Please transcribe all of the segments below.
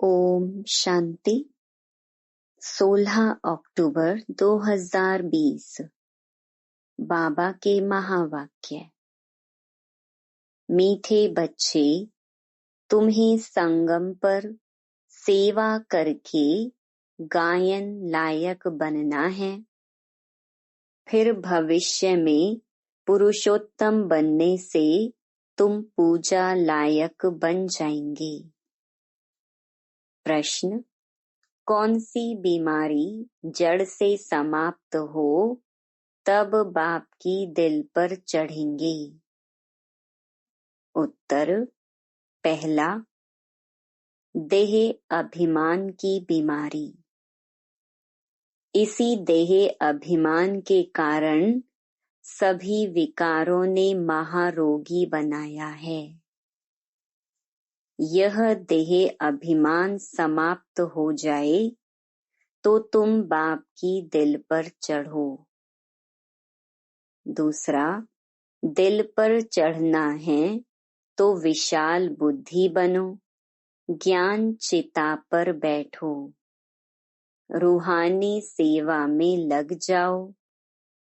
ओम शांति। 16 अक्टूबर 2020। बाबा के महावाक्य। मीठे बच्चे, तुम्हें संगम पर सेवा करके गायन लायक बनना है। फिर भविष्य में पुरुषोत्तम बनने से तुम पूजा लायक बन जाएंगे। प्रश्न: कौन सी बीमारी जड़ से समाप्त हो तब बाप की दिल पर चढ़ेंगे? उत्तर: पहला, देह अभिमान की बीमारी। इसी देह अभिमान के कारण सभी विकारों ने महारोगी बनाया है। यह देह अभिमान समाप्त हो जाए तो तुम बाप की दिल पर चढ़ो। दूसरा, दिल पर चढ़ना है तो विशाल बुद्धि बनो, ज्ञान चिता पर बैठो, रूहानी सेवा में लग जाओ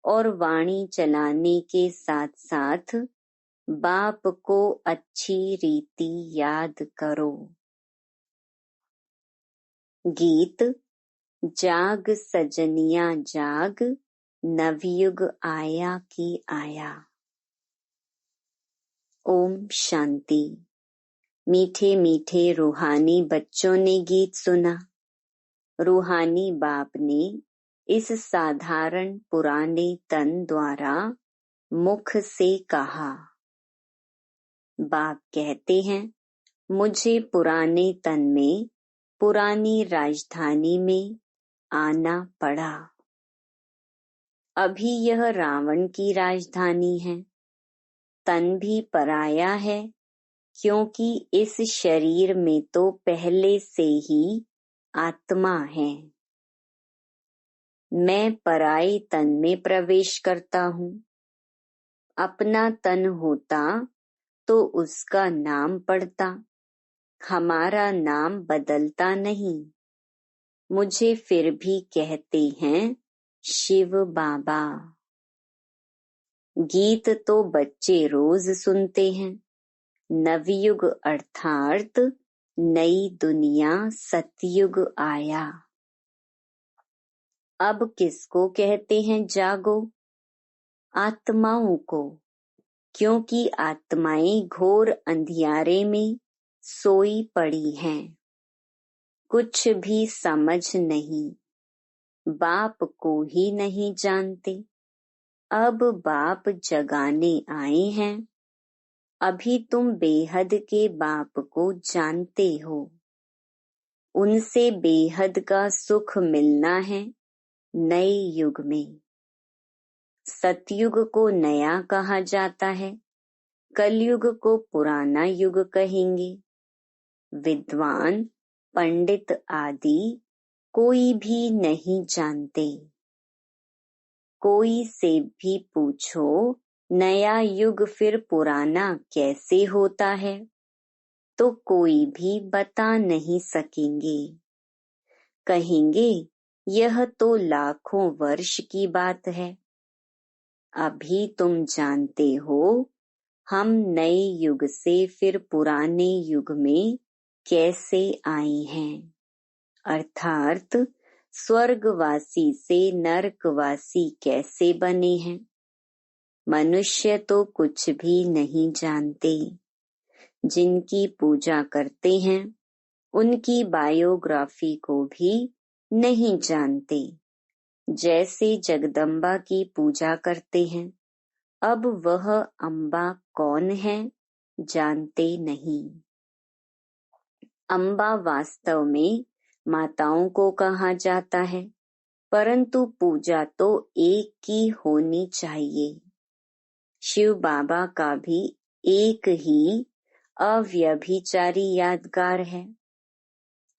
और वाणी चलाने के साथ साथ बाप को अच्छी रीति याद करो। गीत: जाग सजनिया जाग, नवयुग आया की आया। ओम शांति। मीठे मीठे रूहानी बच्चों ने गीत सुना। रूहानी बाप ने इस साधारण पुराने तन द्वारा मुख से कहा। बाप कहते हैं, मुझे पुराने तन में पुरानी राजधानी में आना पड़ा। अभी यह रावण की राजधानी है। तन भी पराया है, क्योंकि इस शरीर में तो पहले से ही आत्मा है। मैं पराये तन में प्रवेश करता हूँ। अपना तन होता तो उसका नाम पड़ता, हमारा नाम बदलता नहीं। मुझे फिर भी कहते हैं शिव बाबा। गीत तो बच्चे रोज सुनते हैं। नवयुग अर्थात नई दुनिया सतयुग आया। अब किसको कहते हैं जागो? आत्माओं को, क्योंकि आत्माएं घोर अंधियारे में सोई पड़ी हैं। कुछ भी समझ नहीं, बाप को ही नहीं जानते। अब बाप जगाने आए हैं। अभी तुम बेहद के बाप को जानते हो। उनसे बेहद का सुख मिलना है नए युग में। सतयुग को नया कहा जाता है, कलयुग को पुराना युग कहेंगे। विद्वान, पंडित आदि कोई भी नहीं जानते। कोई से भी पूछो नया युग फिर पुराना कैसे होता है, तो कोई भी बता नहीं सकेंगे। कहेंगे यह तो लाखों वर्ष की बात है। अभी तुम जानते हो हम नए युग से फिर पुराने युग में कैसे आए हैं, अर्थात स्वर्गवासी से नरकवासी कैसे बने हैं। मनुष्य तो कुछ भी नहीं जानते। जिनकी पूजा करते हैं उनकी बायोग्राफी को भी नहीं जानते। जैसे जगदम्बा की पूजा करते हैं, अब वह अम्बा कौन है जानते नहीं। अम्बा वास्तव में माताओं को कहा जाता है, परंतु पूजा तो एक की होनी चाहिए। शिव बाबा का भी एक ही अव्यभिचारी यादगार है।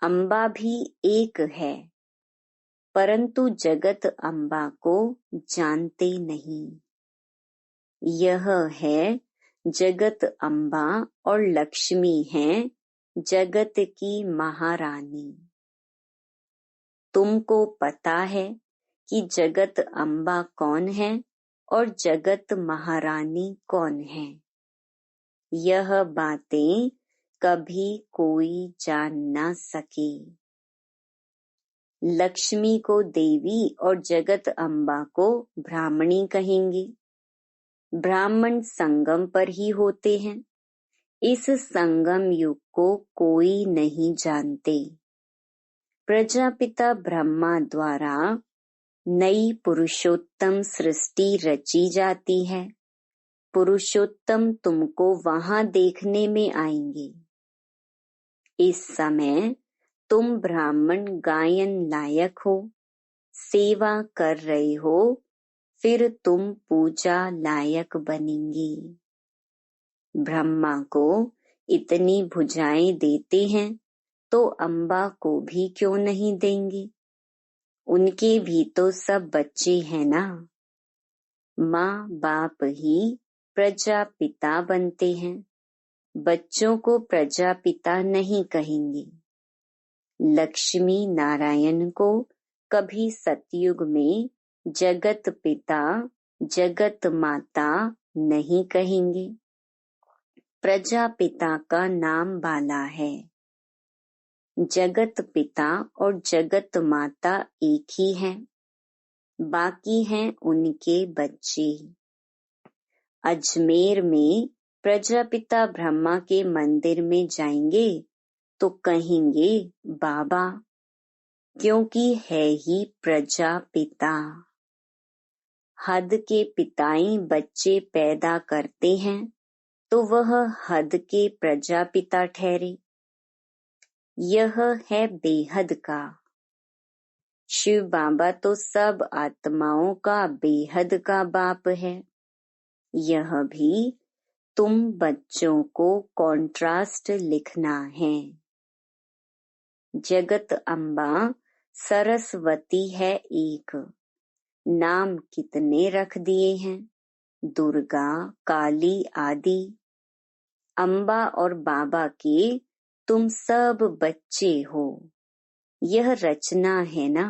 अम्बा भी एक है, परंतु जगत अम्बा को जानते नहीं। यह है जगत अम्बा और लक्ष्मी हैं जगत की महारानी। तुमको पता है कि जगत अम्बा कौन है और जगत महारानी कौन है। यह बातें कभी कोई जान ना सके। लक्ष्मी को देवी और जगत अम्बा को ब्राह्मणी कहेंगे। ब्राह्मण संगम पर ही होते हैं। इस संगम युग को कोई नहीं जानते। प्रजापिता ब्रह्मा द्वारा नई पुरुषोत्तम सृष्टि रची जाती है। पुरुषोत्तम तुमको वहां देखने में आएंगे। इस समय तुम ब्राह्मण गायन लायक हो, सेवा कर रहे हो, फिर तुम पूजा लायक बनेंगे। ब्रह्मा को इतनी भुजाएं देते हैं तो अम्बा को भी क्यों नहीं देंगे। उनके भी तो सब बच्चे हैं ना। माँ बाप ही प्रजापिता बनते हैं। बच्चों को प्रजापिता नहीं कहेंगे। लक्ष्मी नारायण को कभी सतयुग में जगत पिता जगत माता नहीं कहेंगे। प्रजापिता का नाम बाला है। जगत पिता और जगत माता एक ही हैं, बाकी हैं उनके बच्चे। अजमेर में प्रजापिता ब्रह्मा के मंदिर में जाएंगे तो कहेंगे बाबा, क्योंकि है ही प्रजापिता। हद के पिताई बच्चे पैदा करते हैं तो वह हद के प्रजापिता ठहरे। यह है बेहद का। शिव बाबा तो सब आत्माओं का बेहद का बाप है। यह भी तुम बच्चों को कॉन्ट्रास्ट लिखना है। जगत अम्बा सरस्वती है एक। नाम कितने रख दिए हैं, दुर्गा, काली आदि। अम्बा और बाबा के तुम सब बच्चे हो। यह रचना है ना।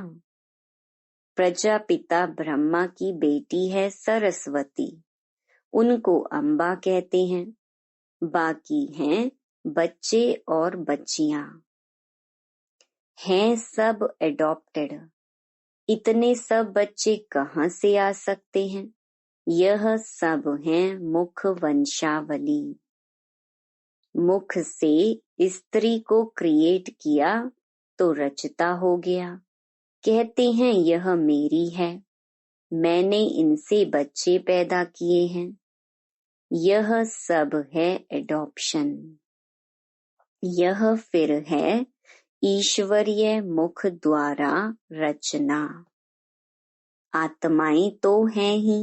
प्रजापिता ब्रह्मा की बेटी है सरस्वती, उनको अम्बा कहते हैं। बाकी हैं बच्चे और बच्चियां। हैं सब एडॉप्टेड। इतने सब बच्चे कहाँ से आ सकते हैं। यह सब हैं मुख वंशावली। मुख से स्त्री को क्रिएट किया तो रचता हो गया। कहते हैं यह मेरी है, मैंने इनसे बच्चे पैदा किए हैं। यह सब है एडॉप्शन। यह फिर है ईश्वरीय मुख द्वारा रचना। आत्माएं तो हैं ही,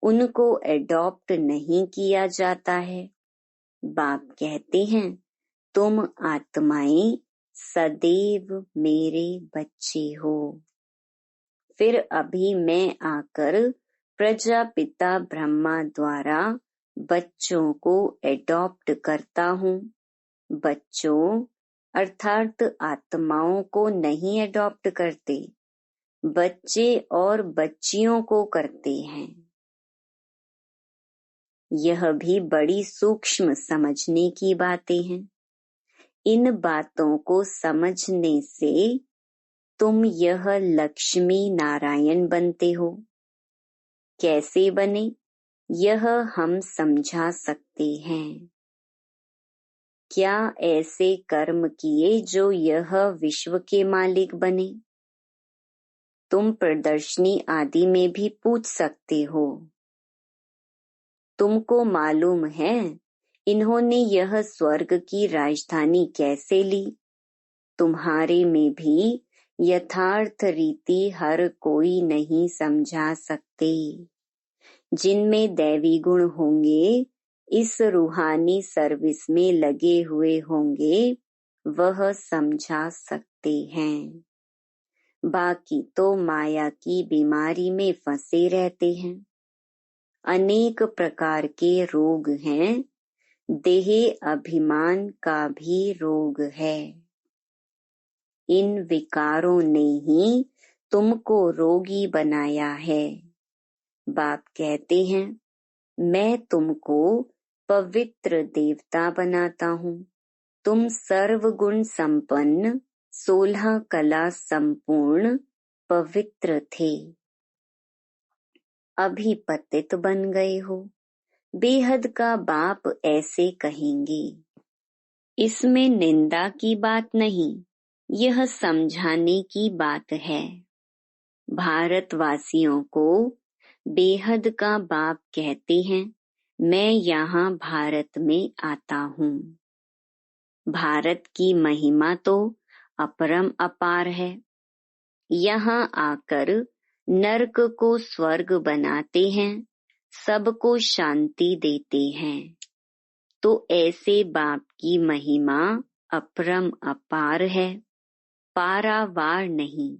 उनको एडॉप्ट नहीं किया जाता है। बाप कहते हैं तुम आत्माएं सदैव मेरे बच्चे हो। फिर अभी मैं आकर प्रजापिता ब्रह्मा द्वारा बच्चों को एडॉप्ट करता हूँ। बच्चों अर्थात आत्माओं को नहीं एडॉप्ट करते, बच्चे और बच्चियों को करते हैं। यह भी बड़ी सूक्ष्म समझने की बातें हैं। इन बातों को समझने से तुम यह लक्ष्मी नारायण बनते हो। कैसे बने यह हम समझा सकते हैं। क्या ऐसे कर्म किए जो यह विश्व के मालिक बने। तुम प्रदर्शनी आदि में भी पूछ सकते हो। तुमको मालूम है इन्होंने यह स्वर्ग की राजधानी कैसे ली। तुम्हारे में भी यथार्थ रीति हर कोई नहीं समझा सकते। जिनमें दैवी गुण होंगे, इस रूहानी सर्विस में लगे हुए होंगे, वह समझा सकते हैं। बाकी तो माया की बीमारी में फंसे रहते हैं। अनेक प्रकार के रोग हैं देह अभिमान का भी रोग है। इन विकारों ने ही तुमको रोगी बनाया है। बाप कहते हैं, मैं तुमको पवित्र देवता बनाता हूँ। तुम सर्वगुण संपन्न 16 कला संपूर्ण पवित्र थे, अभी पतित बन गए हो। बेहद का बाप ऐसे कहेंगे। इसमें निंदा की बात नहीं, यह समझाने की बात है। भारतवासियों को बेहद का बाप कहते हैं, मैं यहाँ भारत में आता हूँ। भारत की महिमा तो अपरम अपार है। यहाँ आकर नरक को स्वर्ग बनाते हैं, सबको शांति देते हैं। तो ऐसे बाप की महिमा अपरम अपार है, पारावार नहीं।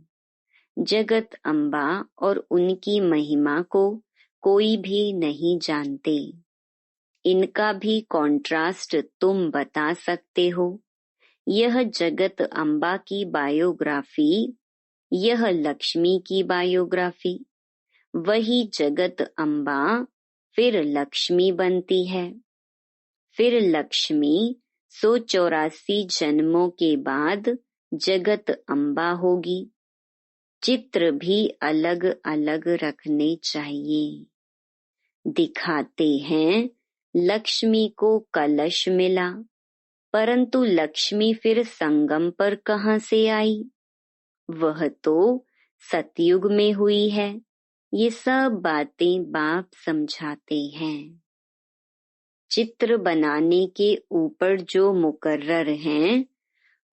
जगत अम्बा और उनकी महिमा को कोई भी नहीं जानते। इनका भी कॉन्ट्रास्ट तुम बता सकते हो। यह जगत अम्बा की बायोग्राफी, यह लक्ष्मी की बायोग्राफी। वही जगत अम्बा फिर लक्ष्मी बनती है। फिर लक्ष्मी 184 जन्मों के बाद जगत अम्बा होगी। चित्र भी अलग अलग रखने चाहिए। दिखाते हैं लक्ष्मी को कलश मिला, परंतु लक्ष्मी फिर संगम पर कहाँ से आई? वह तो सतयुग में हुई है। ये सब बातें बाप समझाते हैं। चित्र बनाने के ऊपर जो मुकर्रर हैं,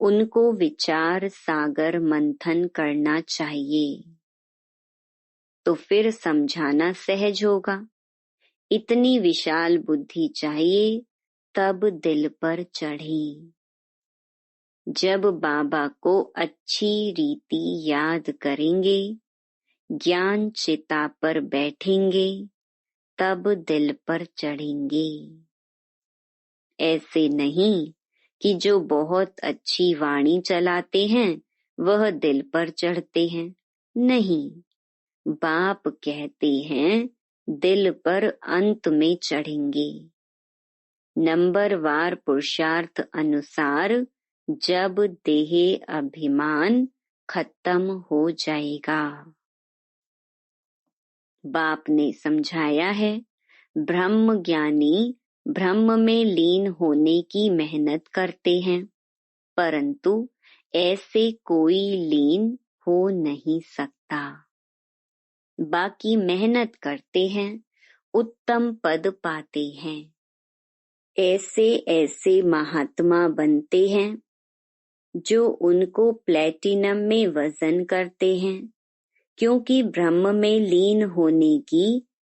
उनको विचार सागर मंथन करना चाहिए, तो फिर समझाना सहज होगा। इतनी विशाल बुद्धि चाहिए, तब दिल पर चढ़ी। जब बाबा को अच्छी रीति याद करेंगे, ज्ञान चिता पर बैठेंगे, तब दिल पर चढ़ेंगे। ऐसे नहीं कि जो बहुत अच्छी वाणी चलाते हैं वह दिल पर चढ़ते हैं। नहीं, बाप कहते हैं दिल पर अंत में चढ़ेंगे। नंबरवार पुरुषार्थ अनुसार जब देह अभिमान खत्म हो जाएगा। बाप ने समझाया है, ब्रह्म ज्ञानी ब्रह्म में लीन होने की मेहनत करते हैं, परंतु ऐसे कोई लीन हो नहीं सकता। बाकी मेहनत करते हैं, उत्तम पद पाते हैं। ऐसे ऐसे महात्मा बनते हैं जो उनको प्लेटिनम में वजन करते हैं, क्योंकि ब्रह्म में लीन होने की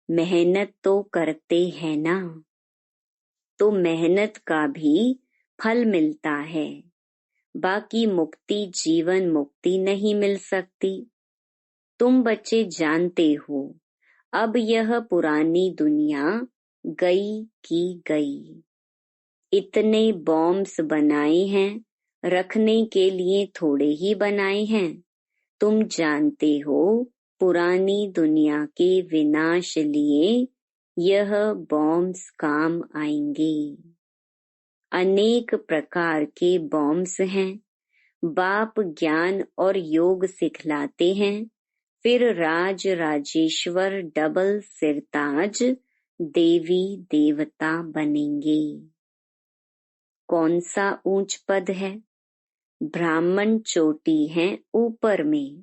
मेहनत तो करते हैं ना। तो मेहनत का भी फल मिलता है। बाकी मुक्ति जीवन मुक्ति नहीं मिल सकती। तुम बच्चे जानते हो, अब यह पुरानी दुनिया गई की गई। इतने बॉम्ब्स बनाए हैं, रखने के लिए थोड़े ही बनाए हैं। तुम जानते हो, पुरानी दुनिया के विनाश लिए यह बॉम्ब्स काम आएंगे। अनेक प्रकार के बॉम्ब्स हैं। बाप ज्ञान और योग सिखलाते हैं, फिर राज राजेश्वर डबल सिरताज देवी देवता बनेंगे। कौन सा ऊंच पद है? ब्राह्मण चोटी है ऊपर में,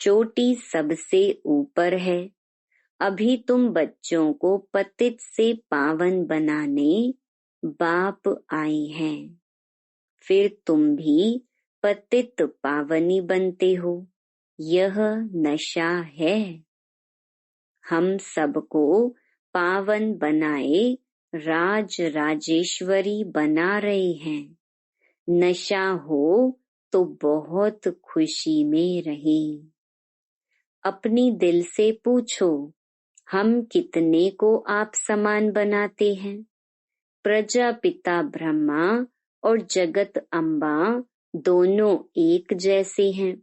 चोटी सबसे ऊपर है। अभी तुम बच्चों को पतित से पावन बनाने बाप आए हैं, फिर तुम भी पतित पावनी बनते हो। यह नशा है। हम सबको पावन बनाए राज राजेश्वरी बना रहे हैं। नशा हो तो बहुत खुशी में रहें। अपनी दिल से पूछो, हम कितने को आप समान बनाते हैं? प्रजापिता ब्रह्मा और जगत अम्बा दोनों एक जैसे हैं।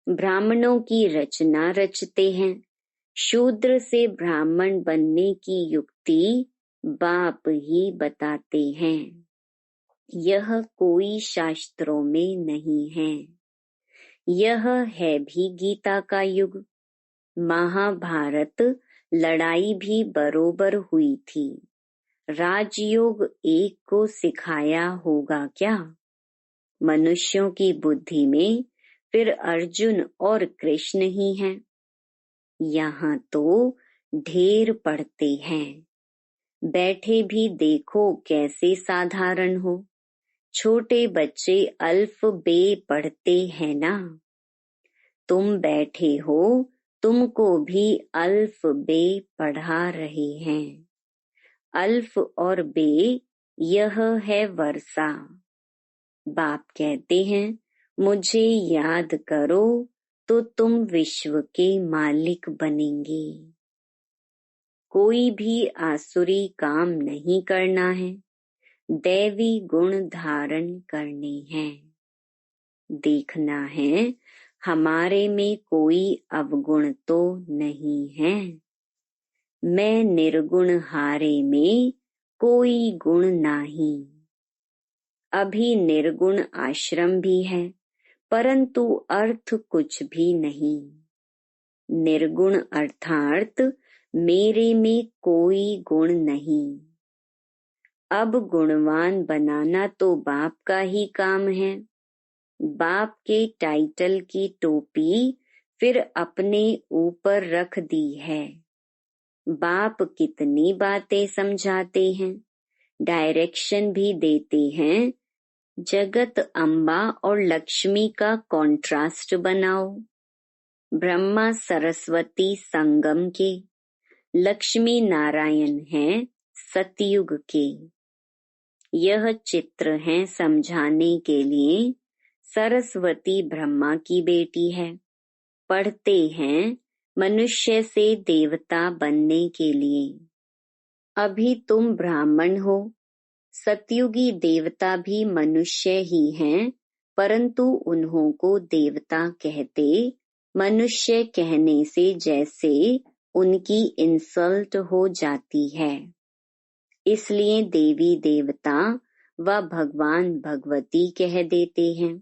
ब्राह्मणों की रचना रचते हैं। शूद्र से ब्राह्मण बनने की युक्ति बाप ही बताते हैं। यह कोई शास्त्रों में नहीं है। यह है भी गीता का युग। महाभारत लड़ाई भी बरोबर हुई थी। राजयोग एक को सिखाया होगा क्या? मनुष्यों की बुद्धि में फिर अर्जुन और कृष्ण ही हैं। यहाँ तो ढेर पढ़ते हैं। बैठे भी देखो कैसे साधारण हो। छोटे बच्चे अल्फ बे पढ़ते हैं ना। तुम बैठे हो, तुमको भी अल्फ बे पढ़ा रहे हैं। अल्फ और बे यह है वर्षा। बाप कहते हैं मुझे याद करो तो तुम विश्व के मालिक बनेंगे। कोई भी आसुरी काम नहीं करना है, दैवी गुण धारण करने हैं। देखना है हमारे में कोई अवगुण तो नहीं है। मैं निर्गुण हारे में कोई गुण नहीं। अभी निर्गुण आश्रम भी है, परंतु अर्थ कुछ भी नहीं। निर्गुण अर्थात मेरे में कोई गुण नहीं। अब गुणवान बनाना तो बाप का ही काम है। बाप के टाइटल की टोपी फिर अपने ऊपर रख दी है। बाप कितनी बातें समझाते हैं, डायरेक्शन भी देते हैं। जगत अम्बा और लक्ष्मी का कॉन्ट्रास्ट बनाओ। ब्रह्मा सरस्वती संगम के, लक्ष्मी नारायण हैं सतयुग के। यह चित्र है समझाने के लिए। सरस्वती ब्रह्मा की बेटी है। पढ़ते हैं मनुष्य से देवता बनने के लिए। अभी तुम ब्राह्मण हो। सतयुगी देवता भी मनुष्य ही हैं, परंतु उन्हों को देवता कहते मनुष्य कहने से जैसे उनकी इंसल्ट हो जाती है। इसलिए देवी देवता व भगवान भगवती कह देते हैं।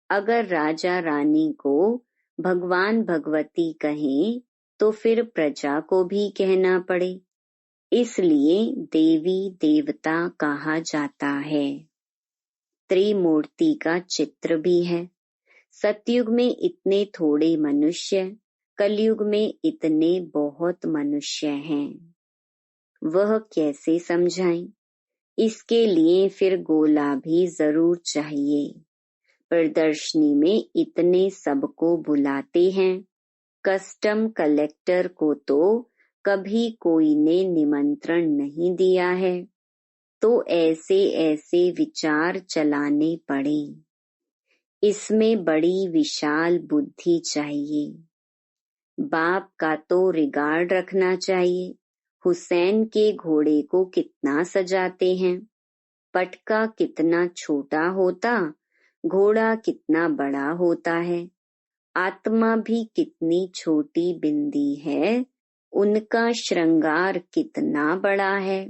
अगर राजा रानी को भगवान भगवती कहें तो फिर प्रजा को भी कहना पड़े। इसलिए देवी देवता कहा जाता है। त्रिमूर्ति का चित्र भी है। सतयुग में इतने थोड़े मनुष्य, कलयुग में इतने बहुत मनुष्य हैं। वह कैसे समझाएं? इसके लिए फिर गोला भी जरूर चाहिए। प्रदर्शनी में इतने सबको बुलाते हैं। कस्टम कलेक्टर को तो कभी कोई ने निमंत्रण नहीं दिया है, तो ऐसे ऐसे विचार चलाने पड़े। इसमें बड़ी विशाल बुद्धि चाहिए। बाप का तो रिगार्ड रखना चाहिए। हुसैन के घोड़े को कितना सजाते हैं। पटका कितना छोटा होता, घोड़ा कितना बड़ा होता है। आत्मा भी कितनी छोटी बिंदी है, उनका श्रृंगार कितना बड़ा है।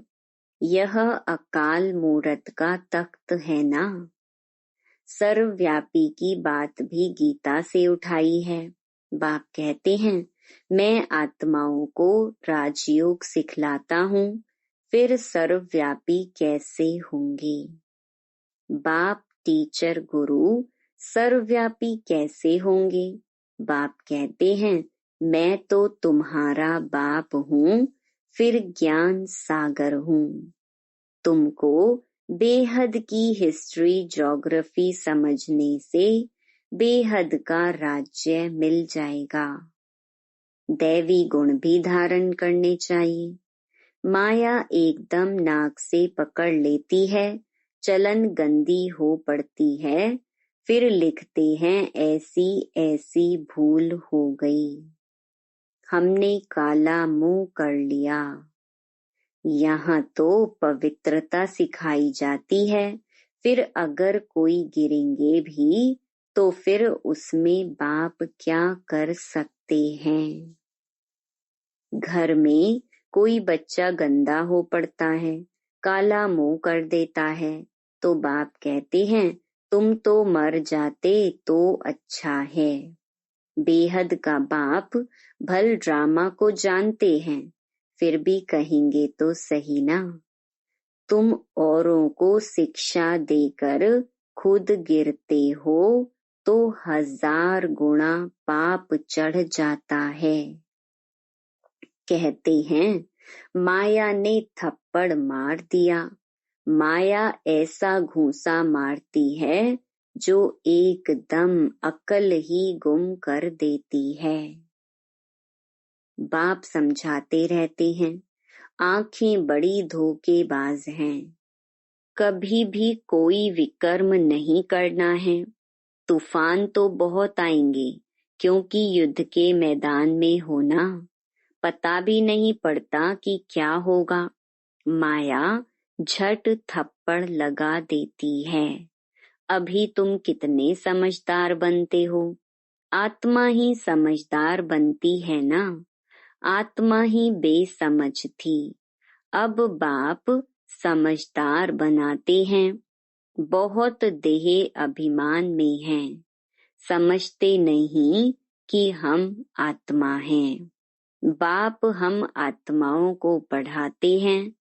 यह अकाल मूरत का तख्त है ना। सर्वव्यापी की बात भी गीता से उठाई है। बाप कहते हैं मैं आत्माओं को राजयोग सिखलाता हूँ, फिर सर्वव्यापी कैसे होंगे। बाप टीचर गुरु सर्वव्यापी कैसे होंगे। बाप कहते हैं मैं तो तुम्हारा बाप हूँ, फिर ज्ञान सागर हूँ। तुमको बेहद की हिस्ट्री ज्योग्राफी समझने से बेहद का राज्य मिल जाएगा। दैवी गुण भी धारण करने चाहिए। माया एकदम नाक से पकड़ लेती है, चलन गंदी हो पड़ती है, फिर लिखते हैं ऐसी ऐसी भूल हो गई, हमने काला मुंह कर लिया। यहाँ तो पवित्रता सिखाई जाती है, फिर अगर कोई गिरेंगे भी तो फिर उसमें बाप क्या कर सकते हैं। घर में कोई बच्चा गंदा हो पड़ता है, काला मुंह कर देता है, तो बाप कहते हैं तुम तो मर जाते तो अच्छा है। बेहद का बाप भल ड्रामा को जानते हैं, फिर भी कहेंगे तो सही ना, तुम औरों को शिक्षा देकर खुद गिरते हो तो 1000 गुना पाप चढ़ जाता है। कहते हैं माया ने थप्पड़ मार दिया, माया ऐसा घूंसा मारती है जो एकदम अकल ही गुम कर देती है। बाप समझाते रहते हैं आंखें बड़ी धोखेबाज हैं, कभी भी कोई विकर्म नहीं करना है। तूफान तो बहुत आएंगे, क्योंकि युद्ध के मैदान में होना पता भी नहीं पड़ता कि क्या होगा। माया झट थप्पड़ लगा देती है। अभी तुम कितने समझदार बनते हो, आत्मा ही समझदार बनती है ना, आत्मा ही बेसमझ थी, अब बाप समझदार बनाते हैं। बहुत देह अभिमान में हैं, समझते नहीं कि हम आत्मा हैं। बाप हम आत्माओं को पढ़ाते हैं,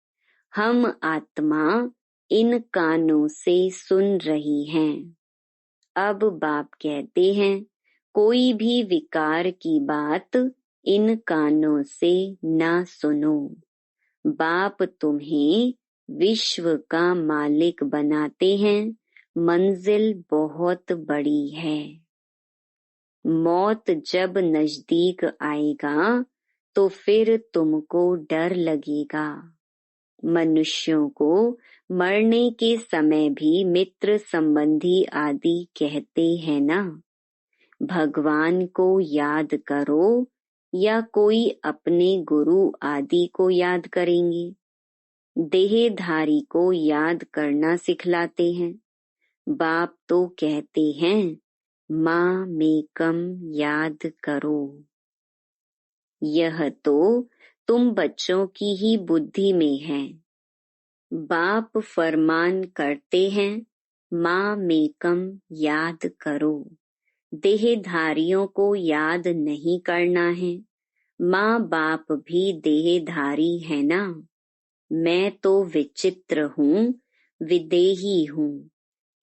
हम आत्मा इन कानों से सुन रही हैं। अब बाप कहते हैं कोई भी विकार की बात इन कानों से ना सुनो। बाप तुम्हें विश्व का मालिक बनाते हैं, मंजिल बहुत बड़ी है। मौत जब नजदीक आएगा तो फिर तुमको डर लगेगा। मनुष्यों को मरने के समय भी मित्र संबंधी आदि कहते हैं ना। भगवान को याद करो या कोई अपने गुरु आदि को याद करेंगे। देहधारी को याद करना सिखलाते हैं। बाप तो कहते हैं माँ मेकम याद करो। यह तो तुम बच्चों की ही बुद्धि में है। बाप फरमान करते हैं माँ मेकम याद करो। देहधारियों को याद नहीं करना है। माँ बाप भी देहधारी है ना। मैं तो विचित्र हूँ, विदेही हूँ,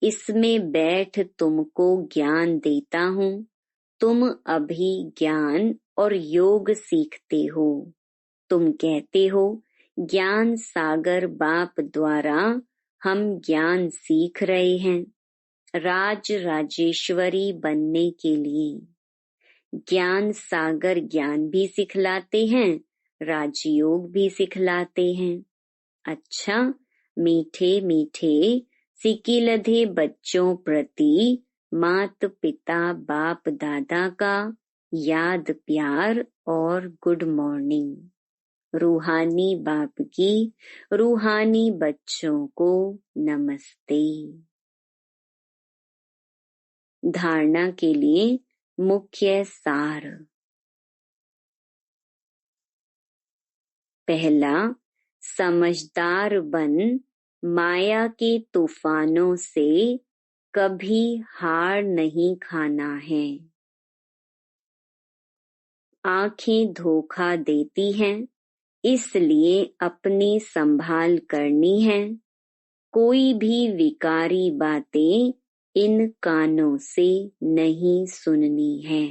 इसमें बैठ तुमको ज्ञान देता हूँ। तुम अभी ज्ञान और योग सीखते हो। तुम कहते हो ज्ञान सागर बाप द्वारा हम ज्ञान सीख रहे हैं, राज राजेश्वरी बनने के लिए। ज्ञान सागर ज्ञान भी सिखलाते हैं, राजयोग भी सिखलाते हैं। अच्छा, मीठे मीठे सिकिलधे बच्चों प्रति मात पिता बाप दादा का याद प्यार और गुड मॉर्निंग। रूहानी बाप की रूहानी बच्चों को नमस्ते। धारणा के लिए मुख्य सार। पहला, समझदार बन माया के तूफानों से कभी हार नहीं खाना है। आंखें धोखा देती हैं, इसलिए अपनी संभाल करनी है। कोई भी विकारी बातें इन कानों से नहीं सुननी है।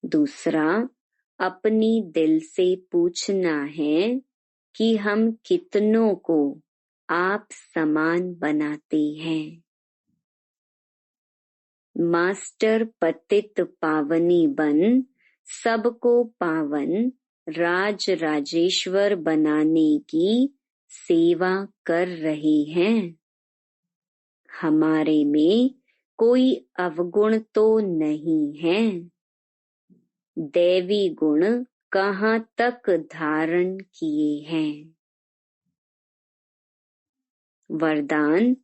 दूसरा, अपनी दिल से पूछना है कि हम कितनों को आप समान बनाते हैं। मास्टर पतित पावनी बन सबको पावन राज राजेश्वर बनाने की सेवा कर रहे हैं। हमारे में कोई अवगुण तो नहीं है। दैवी गुण कहाँ तक धारण किए हैं। वरदान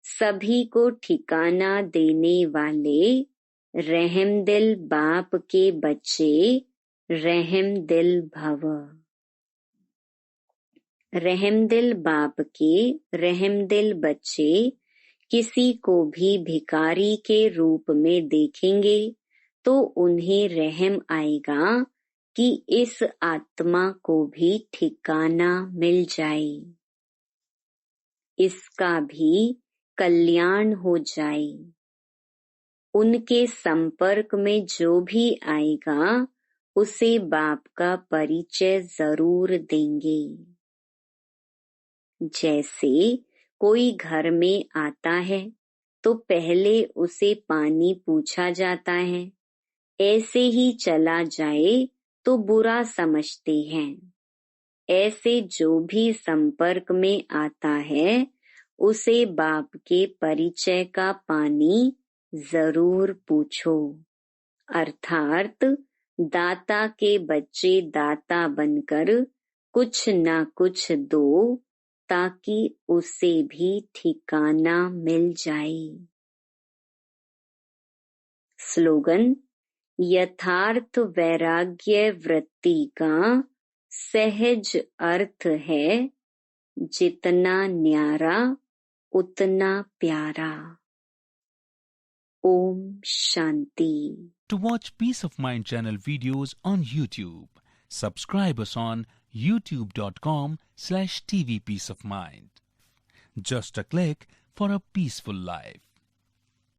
सभी को ठिकाना देने वाले रहमदिल बाप के बच्चे रहमदिल भव। रहमदिल बाप के रहमदिल बच्चे किसी को भी भिखारी के रूप में देखेंगे तो उन्हें रहम आएगा कि इस आत्मा को भी ठिकाना मिल जाए, इसका भी कल्याण हो जाए। उनके संपर्क में जो भी आएगा उसे बाप का परिचय जरूर देंगे। जैसे कोई घर में आता है तो पहले उसे पानी पूछा जाता है, ऐसे ही चला जाए तो बुरा समझते हैं। ऐसे जो भी संपर्क में आता है उसे बाप के परिचय का पानी जरूर पूछो, अर्थात दाता के बच्चे दाता बनकर कुछ न कुछ दो ताकि उसे भी ठिकाना मिल जाए। स्लोगन यथार्थ वैराग्य वृत्ति का सहज अर्थ है जितना न्यारा उतना प्यारा। Om Shanti. To watch Peace of Mind channel videos on YouTube, subscribe us on youtube.com/tvpeaceofmind. Just a click for a peaceful life.